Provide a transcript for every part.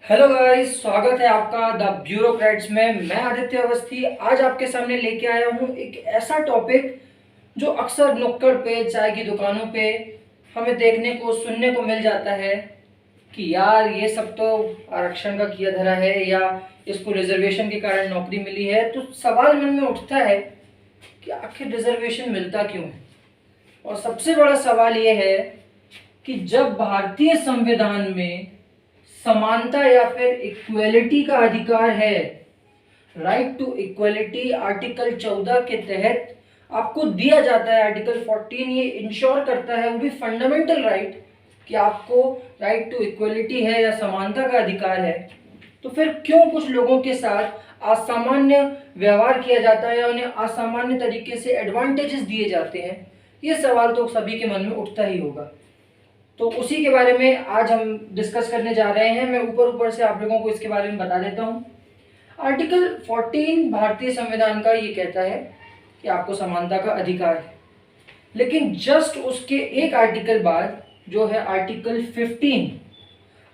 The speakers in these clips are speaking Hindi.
हेलो गाइस, स्वागत है आपका द ब्यूरोक्रेट्स में। मैं आदित्य अवस्थी आज आपके सामने लेके आया हूँ एक ऐसा टॉपिक जो अक्सर नुक्कड़ पे, चाय की दुकानों पे हमें देखने को सुनने को मिल जाता है कि यार ये सब तो आरक्षण का किया धरा है या इसको रिजर्वेशन के कारण नौकरी मिली है। तो सवाल मन में उठता है कि आखिर रिजर्वेशन मिलता क्यों है। और सबसे बड़ा सवाल ये है कि जब भारतीय संविधान में समानता या फिर इक्वलिटी का अधिकार है, राइट टू इक्वलिटी आर्टिकल 14 के तहत आपको दिया जाता है। आर्टिकल 14 ये इंश्योर करता है, वो भी फंडामेंटल राइट, कि आपको राइट टू इक्वलिटी है या समानता का अधिकार है। तो फिर क्यों कुछ लोगों के साथ असामान्य व्यवहार किया जाता है या उन्हें असामान्य तरीके से एडवांटेजेस दिए जाते हैं? ये सवाल तो सभी के मन में उठता ही होगा। तो उसी के बारे में आज हम डिस्कस करने जा रहे हैं। मैं ऊपर ऊपर से आप लोगों को इसके बारे में बता देता हूँ। आर्टिकल 14 भारतीय संविधान का ये कहता है कि आपको समानता का अधिकार है, लेकिन जस्ट उसके एक आर्टिकल बाद जो है आर्टिकल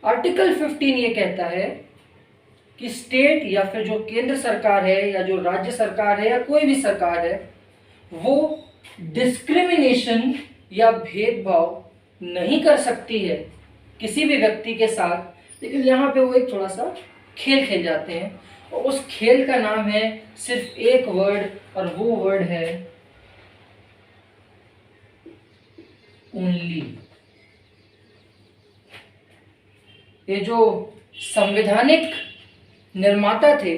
15 ये कहता है कि स्टेट या फिर जो केंद्र सरकार है या जो राज्य सरकार है या कोई भी सरकार है, वो डिस्क्रिमिनेशन या भेदभाव नहीं कर सकती है किसी भी व्यक्ति के साथ। लेकिन यहाँ पे वो एक थोड़ा सा खेल खेल जाते हैं, और उस खेल का नाम है सिर्फ एक वर्ड, और वो वर्ड है ओनली। ये जो संवैधानिक निर्माता थे,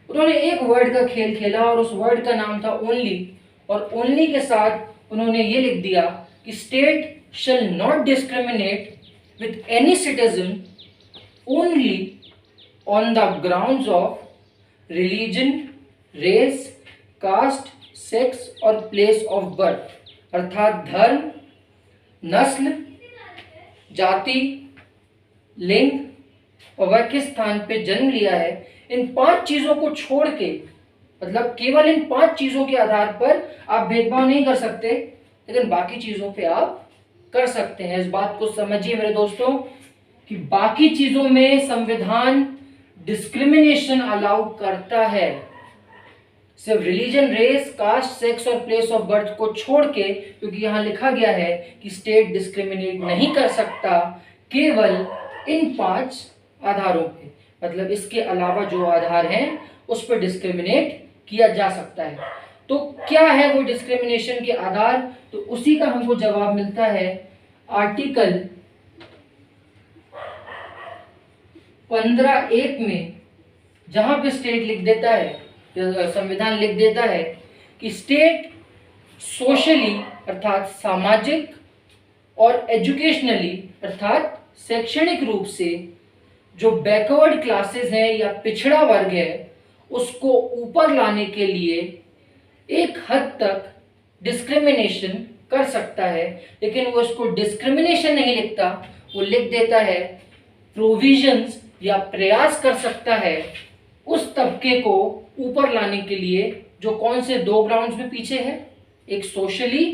उन्होंने एक वर्ड का खेल खेला और उस वर्ड का नाम था ओनली। और ओनली के साथ उन्होंने ये लिख दिया कि state shall not discriminate with any citizen only on the grounds of religion, race, caste, sex और place of birth, अर्थात धर्म, नस्ल, जाति, लिंग और वह किस स्थान पे जन्म लिया है, इन 5 चीजों को छोड़ के, मतलब केवल इन 5 चीजों के आधार पर आप भेदभाव नहीं कर सकते, लेकिन बाकी चीजों पे आप कर सकते हैं। इस बात को समझिए मेरे दोस्तों कि बाकी चीजों में संविधान डिस्क्रिमिनेशन अलाउ करता है। सिर्फ रिलीजन, रेस, कास्ट, सेक्स और प्लेस ऑफ बर्थ को छोड़ के, क्योंकि यहां लिखा गया है कि स्टेट डिस्क्रिमिनेट नहीं कर सकता केवल इन 5 आधारों पे, मतलब इसके अलावा जो आधार हैं उस पर डिस्क्रिमिनेट किया जा सकता है। तो क्या है वो डिस्क्रिमिनेशन के आधार? तो उसी का हमको जवाब मिलता है आर्टिकल 15(1) में, जहां पे स्टेट लिख देता है, संविधान लिख देता है कि स्टेट सोशली अर्थात सामाजिक और एजुकेशनली अर्थात शैक्षणिक रूप से जो बैकवर्ड क्लासेस हैं या पिछड़ा वर्ग है, उसको ऊपर लाने के लिए एक हद तक डिस्क्रिमिनेशन कर सकता है। लेकिन वो इसको डिस्क्रिमिनेशन नहीं लिखता, वो लिख देता है प्रोविजंस, या प्रयास कर सकता है उस तबके को ऊपर लाने के लिए जो कौन से 2 ग्राउंड्स में पीछे है, एक सोशली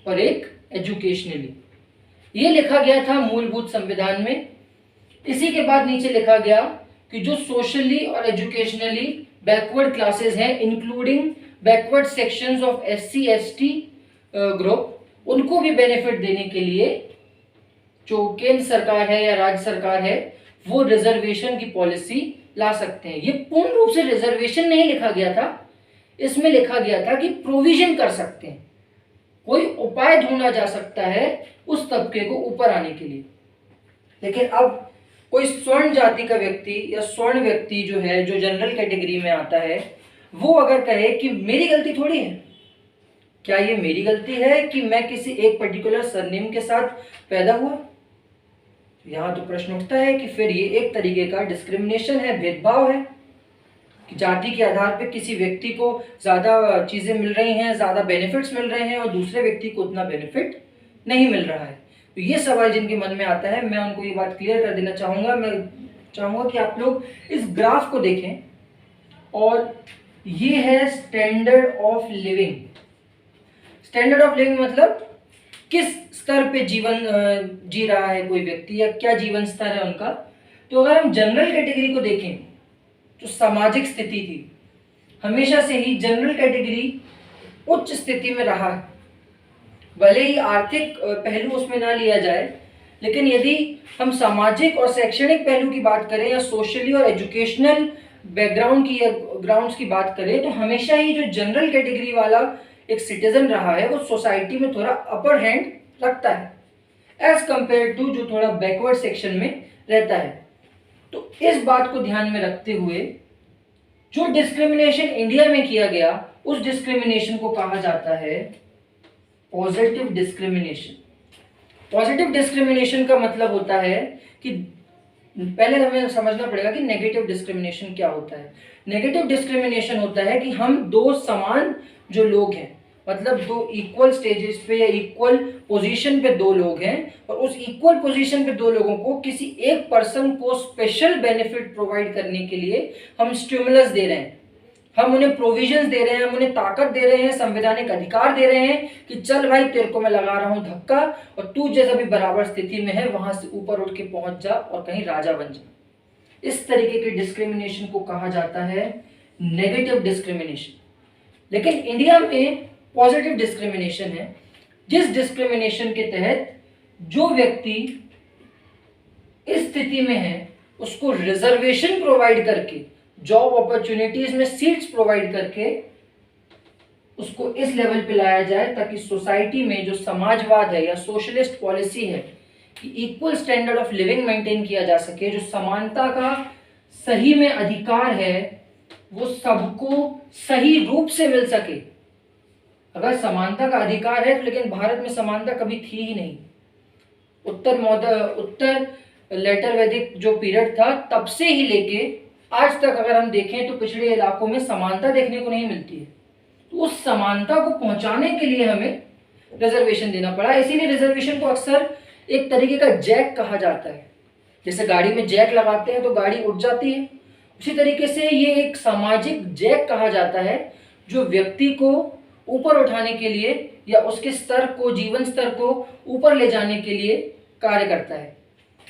और एक एजुकेशनली। ये लिखा गया था मूलभूत संविधान में। इसी के बाद नीचे लिखा गया कि जो सोशली और एजुकेशनली बैकवर्ड क्लासेस हैं, including backward sections of SC ST group, उनको भी बेनिफिट देने के लिए जो केंद्र सरकार है या राज्य सरकार है, वो रिजर्वेशन की पॉलिसी ला सकते हैं। ये पूर्ण रूप से रिजर्वेशन नहीं लिखा गया था, इसमें लिखा गया था कि प्रोविजन कर सकते हैं, कोई उपाय ढूंढा जा सकता है उस तबके को ऊपर आने के लिए। लेकिन अब कोई स्वर्ण जाति का व्यक्ति या स्वर्ण व्यक्ति जो है, जो जनरल कैटेगरी में आता है, वो अगर कहे कि मेरी गलती थोड़ी है, क्या ये मेरी गलती है कि मैं किसी एक पर्टिकुलर सरनेम के साथ पैदा हुआ? यहाँ तो प्रश्न उठता है कि फिर ये एक तरीके का डिस्क्रिमिनेशन है, भेदभाव है कि जाति के आधार पर किसी व्यक्ति को ज़्यादा चीज़ें मिल रही हैं, ज़्यादा बेनिफिट्स मिल रहे हैं, और दूसरे व्यक्ति को उतना बेनिफिट नहीं मिल रहा है। तो ये सवाल जिनके मन में आता है, मैं उनको ये बात क्लियर कर देना चाहूँगा। मैं चाहूँगा कि आप लोग इस ग्राफ को देखें, और ये है standard of living. Standard of living मतलब किस स्तर पे जीवन जी रहा है कोई व्यक्ति, या क्या जीवन स्तर है उनका। तो अगर हम जनरल कैटेगरी को देखें, जो सामाजिक स्थिति थी, हमेशा से ही जनरल कैटेगरी उच्च स्थिति में रहा है। भले ही आर्थिक पहलू उसमें ना लिया जाए, लेकिन यदि हम सामाजिक और शैक्षणिक पहलू की बात करें या सोशली और एजुकेशनल बैकग्राउंड की या ग्राउंड्स की बात करें, तो हमेशा ही जो जनरल कैटेगरी वाला एक सिटीजन रहा है वो सोसाइटी में थोड़ा अपर हैंड रखता है एज कंपेयर टू जो थोड़ा बैकवर्ड सेक्शन में रहता है। तो इस बात को ध्यान में रखते हुए जो डिस्क्रिमिनेशन इंडिया में किया गया, उस डिस्क्रिमिनेशन को कहा जाता है पॉजिटिव डिस्क्रिमिनेशन। पॉजिटिव डिस्क्रिमिनेशन का मतलब होता है कि पहले हमें समझना पड़ेगा कि नेगेटिव डिस्क्रिमिनेशन क्या होता है। नेगेटिव डिस्क्रिमिनेशन होता है कि हम दो समान जो लोग हैं, मतलब दो इक्वल स्टेजेस पे या इक्वल पोजीशन पे दो लोग हैं, और उस इक्वल पोजीशन पे दो लोगों को किसी एक पर्सन को स्पेशल बेनिफिट प्रोवाइड करने के लिए हम स्टिमुलस दे रहे हैं, हम उन्हें प्रोविजंस दे रहे हैं, हम उन्हें ताकत दे रहे हैं, संवैधानिक अधिकार दे रहे हैं कि चल भाई तेरे को मैं लगा रहा हूं धक्का और तू जैसा भी बराबर स्थिति में है वहां से ऊपर उठ के पहुंच जा और कहीं राजा बन जा। इस तरीके के डिस्क्रिमिनेशन को कहा जाता है नेगेटिव डिस्क्रिमिनेशन। लेकिन इंडिया में पॉजिटिव डिस्क्रिमिनेशन है, जिस डिस्क्रिमिनेशन के तहत जो व्यक्ति इस स्थिति में है उसको रिजर्वेशन प्रोवाइड करके, जॉब अपॉर्चुनिटीज में सीट्स प्रोवाइड करके उसको इस लेवल पे लाया जाए ताकि सोसाइटी में जो समाजवाद है या सोशलिस्ट पॉलिसी है कि equal standard of living maintain किया जा सके, जो समानता का सही में अधिकार है वो सबको सही रूप से मिल सके। अगर समानता का अधिकार है तो लेकिन भारत में समानता कभी थी ही नहीं। उत्तर लेटर वैदिक जो पीरियड था तब से ही लेके आज तक अगर हम देखें तो पिछड़े इलाकों में समानता देखने को नहीं मिलती है। तो उस समानता को पहुंचाने के लिए हमें रिजर्वेशन देना पड़ा। इसीलिए रिजर्वेशन को अक्सर एक तरीके का जैक कहा जाता है। जैसे गाड़ी में जैक लगाते हैं तो गाड़ी उठ जाती है, उसी तरीके से ये एक सामाजिक जैक कहा जाता है जो व्यक्ति को ऊपर उठाने के लिए या उसके स्तर को, जीवन स्तर को ऊपर ले जाने के लिए कार्य करता है।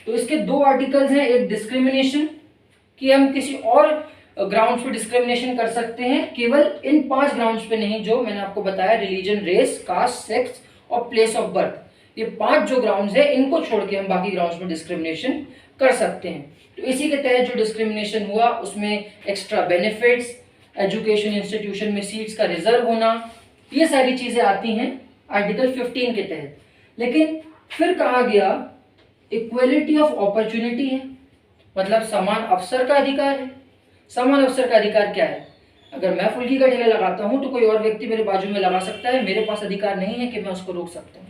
तो इसके दो आर्टिकल्स हैं, एक डिस्क्रिमिनेशन कि हम किसी और ग्राउंड्स पे डिस्क्रिमिनेशन कर सकते हैं, केवल इन 5 ग्राउंड्स पे नहीं जो मैंने आपको बताया, रिलीजन, रेस, कास्ट, सेक्स और प्लेस ऑफ बर्थ। ये 5 जो ग्राउंड्स है इनको छोड़ के हम बाकी ग्राउंड्स पे डिस्क्रिमिनेशन कर सकते हैं। तो इसी के तहत जो डिस्क्रिमिनेशन हुआ उसमें एक्स्ट्रा बेनिफिट्स, एजुकेशन इंस्टीट्यूशन में सीट्स का रिजर्व होना, ये सारी चीजें आती हैं आर्टिकल 15 के तहत। लेकिन फिर कहा गया इक्वलिटी ऑफ अपॉर्चुनिटी है, मतलब समान अवसर का अधिकार है। समान अवसर का अधिकार क्या है? अगर मैं फुल्की का ठेला लगाता हूं तो कोई और व्यक्ति मेरे बाजू में लगा सकता है, मेरे पास अधिकार नहीं है कि मैं उसको रोक सकता हूं।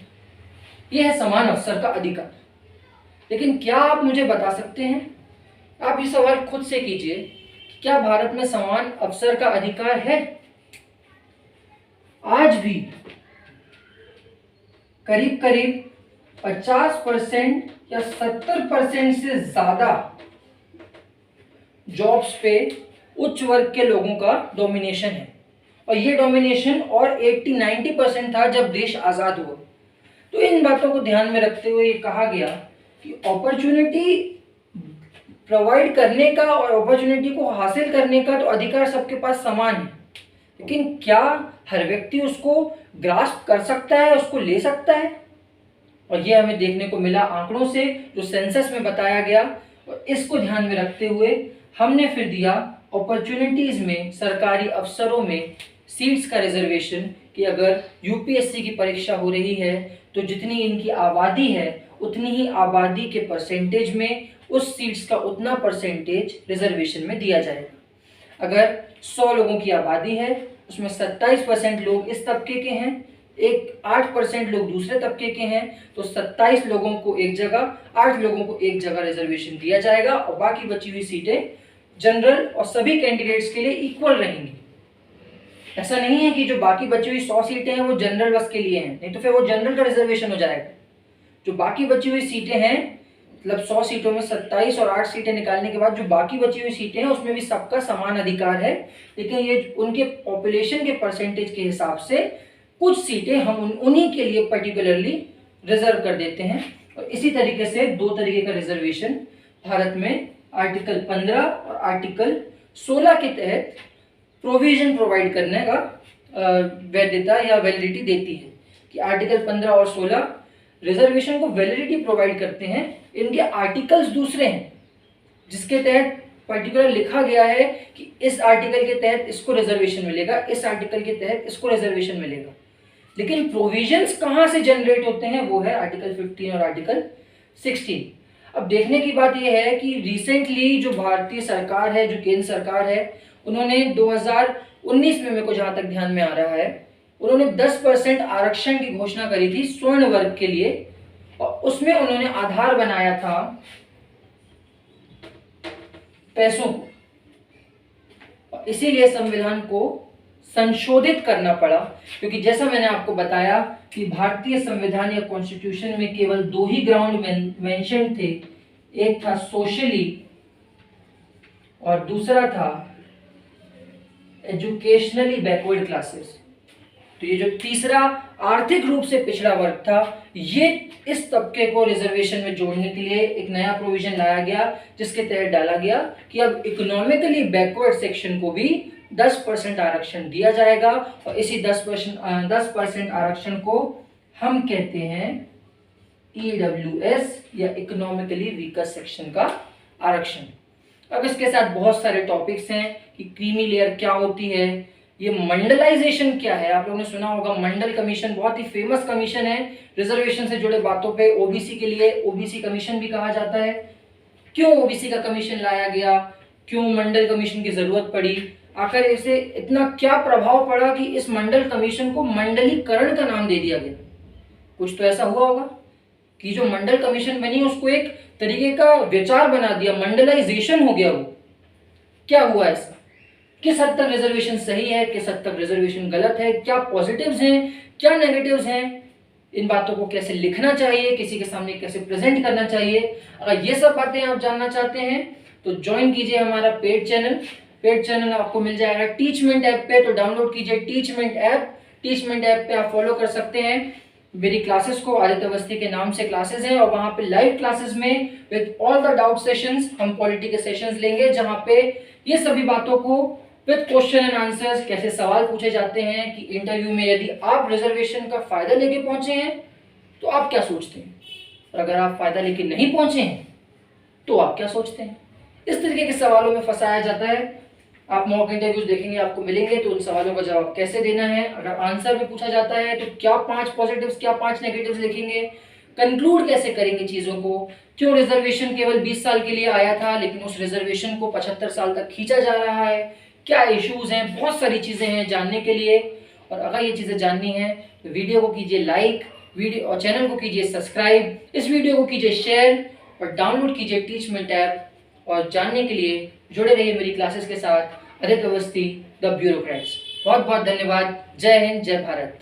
यह है समान अवसर का अधिकार। लेकिन क्या आप मुझे बता सकते हैं, आप ये सवाल खुद से कीजिए, क्या भारत में समान अवसर का अधिकार है? आज भी करीब करीब 50% या 70% से ज्यादा जॉब्स पे उच्च वर्ग के लोगों का डोमिनेशन है, और ये डोमिनेशन और 80-90% था जब देश आजाद हुआ। तो इन बातों को ध्यान में रखते हुए ये कहा गया कि अपॉर्चुनिटी प्रोवाइड करने का और अपॉर्चुनिटी को हासिल करने का तो अधिकार सबके पास समान है, लेकिन क्या हर व्यक्ति उसको ग्रास्प कर सकता है, उसको ले सकता है? और ये हमें देखने को मिला आंकड़ों से जो सेंसस में बताया गया। और इसको ध्यान में रखते हुए हमने फिर दिया अपॉर्चुनिटीज में, सरकारी अफसरों में सीट्स का रिजर्वेशन कि अगर यूपीएससी की परीक्षा हो रही है तो जितनी इनकी आबादी है उतनी ही आबादी के परसेंटेज में उस सीट्स का उतना परसेंटेज रिजर्वेशन में दिया जाएगा। अगर 100 लोगों की आबादी है उसमें 27% लोग इस तबके के हैं, 8% लोग दूसरे तबके के हैं, तो 27 लोगों को एक जगह, 8 लोगों को एक जगह रिजर्वेशन दिया जाएगा और बाकी बची हुई सीटें जनरल और सभी कैंडिडेट्स के लिए इक्वल रहेंगी। ऐसा नहीं है कि जो बाकी बची हुई 100 सीटें हैं वो जनरल बस के लिए हैं, नहीं तो फिर वो जनरल का रिजर्वेशन हो जाएगा। जो बाकी बची हुई सीटें हैं, मतलब 100 सीटों में 27 और 8 सीटें निकालने के बाद जो बाकी बची हुई सीटें हैं उसमें भी सबका समान अधिकार है, लेकिन ये उनके पॉपुलेशन के परसेंटेज के हिसाब से कुछ सीटें हम उन्हीं के लिए पर्टिकुलरली रिजर्व कर देते हैं। और इसी तरीके से 2 तरीके का रिजर्वेशन भारत में आर्टिकल 15 और आर्टिकल 16 के तहत प्रोविजन प्रोवाइड करने का वैधता या वैलिडिटी देती है कि आर्टिकल 15 और 16 रिजर्वेशन को वैलिडिटी प्रोवाइड करते हैं। इनके आर्टिकल्स दूसरे हैं जिसके तहत पर्टिकुलर लिखा गया है कि इस आर्टिकल के तहत इसको रिजर्वेशन मिलेगा, इस आर्टिकल के तहत इसको रिजर्वेशन मिलेगा। लेकिन प्रोविजंस कहाँ से जनरेट होते हैं वो है आर्टिकल 15 और आर्टिकल 16। अब देखने की बात यह है कि रिसेंटली जो भारतीय सरकार है, जो केंद्र सरकार है, उन्होंने 2019 में, मेरे को जहाँ तक ध्यान में आ रहा है, उन्होंने 10% आरक्षण की घोषणा करी थी स्वर्ण वर्ग के लिए, और उसमें उन्होंने आधार बनाया था पैसों को। इसीलिए संविधान को संशोधित करना पड़ा, क्योंकि जैसा मैंने आपको बताया कि भारतीय संविधान या कॉन्स्टिट्यूशन में केवल 2 ही ग्राउंड मेंशन थे, एक था सोशली और दूसरा था एजुकेशनली बैकवर्ड क्लासेस। तो ये जो तीसरा आर्थिक रूप से पिछड़ा वर्ग था, ये इस तबके को रिजर्वेशन में जोड़ने के लिए एक नया प्रोविजन लाया गया, जिसके तहत डाला गया कि अब इकोनॉमिकली बैकवर्ड सेक्शन को भी 10% आरक्षण दिया जाएगा, और इसी 10% आरक्षण को हम कहते हैं EWS या इकोनॉमिकली वीकर सेक्शन का आरक्षण। अब इसके साथ बहुत सारे टॉपिक्स हैं कि क्रीमी लेयर क्या होती है, ये मंडलाइजेशन क्या है। आप लोगों ने सुना होगा मंडल कमीशन, बहुत ही फेमस कमीशन है रिजर्वेशन से जुड़े बातों पे। ओबीसी के लिए ओबीसी कमीशन भी कहा जाता है। क्यों ओबीसी का कमीशन लाया गया, क्यों मंडल कमीशन की जरूरत पड़ी, आखिर इसे इतना क्या प्रभाव पड़ा कि इस मंडल कमीशन को मंडलीकरण का नाम दे दिया गया। कुछ तो ऐसा हुआ होगा कि जो मंडल कमीशन बनी उसको एक तरीके का विचार बना दिया, मंडलाइजेशन हो गया। वो क्या हुआ ऐसा, किस हद तक रिजर्वेशन सही है, किस हद तक रिजर्वेशन गलत है, क्या पॉजिटिव्स हैं, क्या नेगेटिव्स हैं, इन बातों को कैसे लिखना चाहिए, किसी के सामने कैसे प्रेजेंट करना चाहिए। अगर ये सब बातें आप जानना चाहते हैं तो ज्वाइन कीजिए हमारा पेड चैनल आपको मिल जाएगा टीचमेंट ऐप पे। तो डाउनलोड कीजिए टीचमेंट ऐप पे आप फॉलो कर सकते हैं मेरी क्लासेस को। आदित्य अवस्थी के नाम से क्लासेस हैं, और वहां पे लाइव क्लासेस में with all the doubt sessions हम पॉलिटी के सेशंस लेंगे, जहां पे ये सभी बातों को विद क्वेश्चन एंड आंसर्स, कैसे सवाल पूछे जाते हैं कि इंटरव्यू में यदि आप रिजर्वेशन का फायदा लेके पहुंचे हैं तो आप क्या सोचते हैं, और अगर आप फायदा लेके नहीं पहुंचे हैं तो आप क्या सोचते हैं। इस तरीके के सवालों में फंसाया जाता है। आप मॉक इंटरव्यूज देखेंगे, आपको मिलेंगे, तो उन सवालों का जवाब कैसे देना है। अगर आंसर भी पूछा जाता है तो क्या 5 पॉजिटिव्स, क्या 5 नेगेटिव्स लिखेंगे, कंक्लूड कैसे करेंगे चीज़ों को, क्यों रिजर्वेशन केवल 20 साल के लिए आया था लेकिन उस रिजर्वेशन को 75 साल तक खींचा जा रहा है, क्या इश्यूज हैं, बहुत सारी चीज़ें हैं जानने के लिए। और अगर ये चीज़ें जाननी है तो वीडियो को कीजिए लाइक, वीडियो और चैनल को कीजिए सब्सक्राइब, इस वीडियो को कीजिए शेयर और डाउनलोड कीजिए टीचमेंट ऐप। और जानने के लिए जुड़े रहिए मेरी क्लासेस के साथ। Aditya Awasthi the bureaucrats. बहुत बहुत धन्यवाद। जय हिंद, जय भारत।